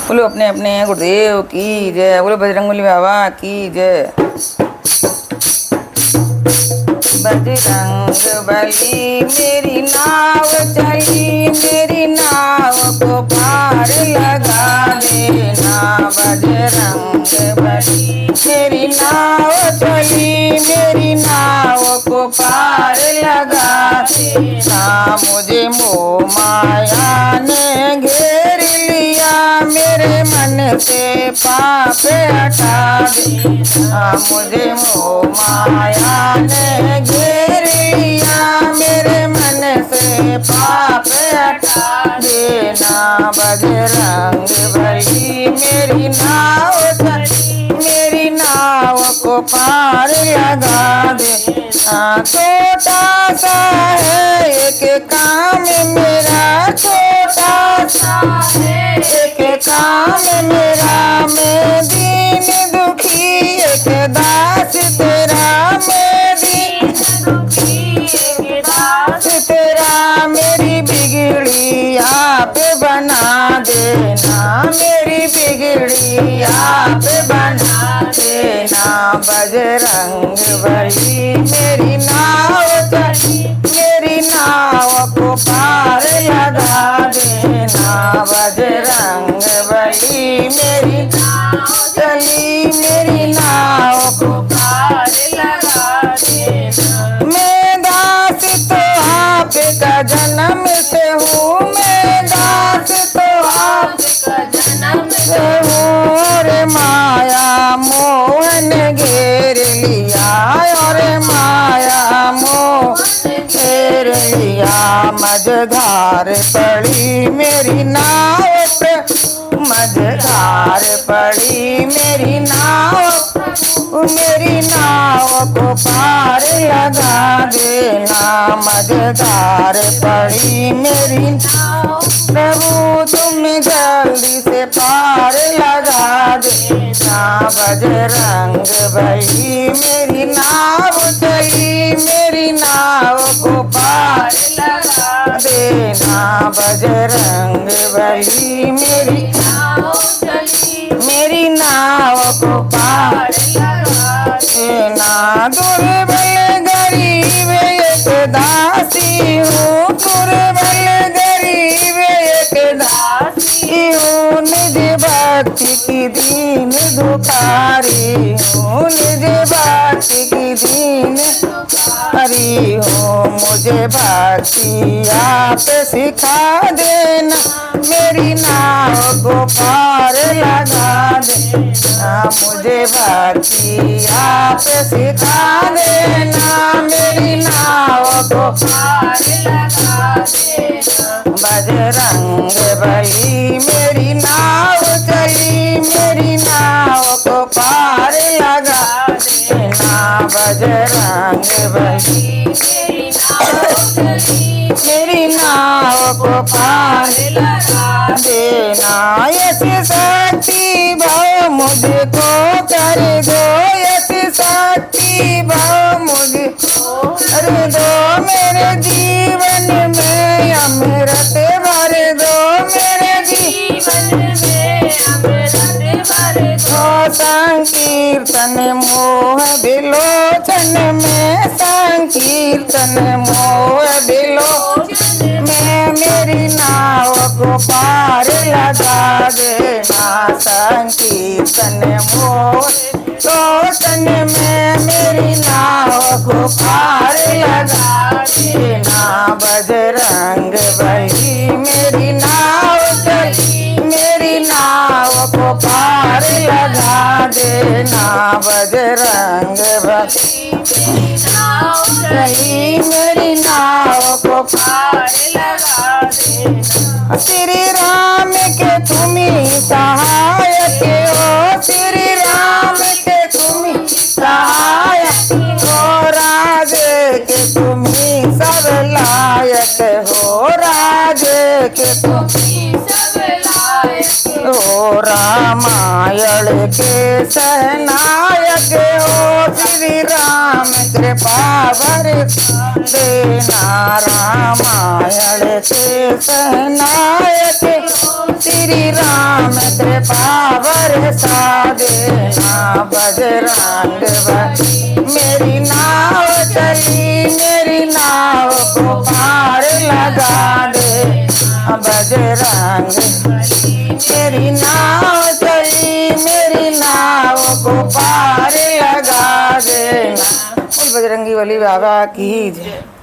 बोलो अपने अपने गुरुदेव की जय। बोलो बजरंगबली बाबा की जय। बजरंगबली मेरी नाव चली, मेरी नाव को पार लगा देना। बजरंगबली मेरी नाव चली, मेरी नाव को पार लगा देना। मुझे मोह माया ने घेर लिया, मेरे मन से पाप हटा देना। मुझे मोह माया ने घेर लिया, मेरे मन से पाप हटा देना। बजरंगबली मेरी नाव चली, मेरी नाव को पार लगा देना। छोटा सा है एक काम मेरा, छोटा सा है एक काम मेरा। मैं दीन दुखी एक दास तेरा, मैं दीन दुखी एक दास तेरा। मेरी बिगड़ी आप बना देना, मेरी बिगड़ी आप बना देना। बजरंगबली मेरी नाव चली, मेरी नाव को पार लगा देना। बजरंगबली मेरी नाव चली, मेरी नाव को पार लगा देना। मैं दास तो आपका जन्म से हूँ, मैं दास तो आपका जन्म से हूँ। और माया मोहन घेर लिया, और माया मोहन घेर लिया। मझधार पड़ी मेरी नाव पे, मझधार पड़ी मेरी नाव, मेरी नाव को पार लगा देना। मझधार पड़ी मेरी नाव, प्रभु तुम जल्दी से पार लगा देना। बजरंगबली मेरी नाव चली, मेरी नाव को पार लगा देना। बजरंगबली मेरी नाव चली, मेरी नाव को पार लगा देना। दुर्बल गरीब एक दासी हूँ, दुर्बल गरीब एक दासी हूँ। निज भक्ति की दीन दुखारी हूँ, निज भक्ति की दीन दुखारी हूँ। मुझे भक्ति आप सिखा देना, मेरी नाव को पार लगा देना। मुझे भक्ति आप सिखा देना, मेरी नाव को पार लगा देना। बजरंगबली मेरी नाव चली, मेरी नाव को पार लगा देना। बजरंगबली मेरी नाव चली, मेरी नाव को पार लगा देना। ऐसी शक्ति भाव मुझको कर दो, ऐसी शक्ति भाव मुझको कर दो। मेरे जीवन में अमृत भर दो, मेरे जीवन में अमृत भर दो। संकीर्तन मोह विलोचन में, संकीर्तन मोह विलोचन में। मेरी नाव को पार लगा देना। संकीर्तन मोह विलोचन में, मेरी नाव को पार लगा देना। बजरंगबली मेरी नाव चली, मेरी नाव को पार लगा देना। बजरंगबली मेरी नाव चली, मेरी नाव को पार लगा देना। श्री राम के तुम्ही सहायक हो, श्री राम के तुम्ही सहायक हो। राजे के तुम्ही सब लायक हो, राजे के तुम्ही सब लायक हो। रामायण के सहनायक हो, श्री राम कृपा बरसा देना। रामायण के सहनायक हो, श्री राम कृपा देना बजरंग बली। मेरी नाव चली मेरी नाव को पार लगा दे बजरंग बली। मेरी नाव चली मेरी नाव को पार लगा देना। बजरंगी बली बाबा की जय।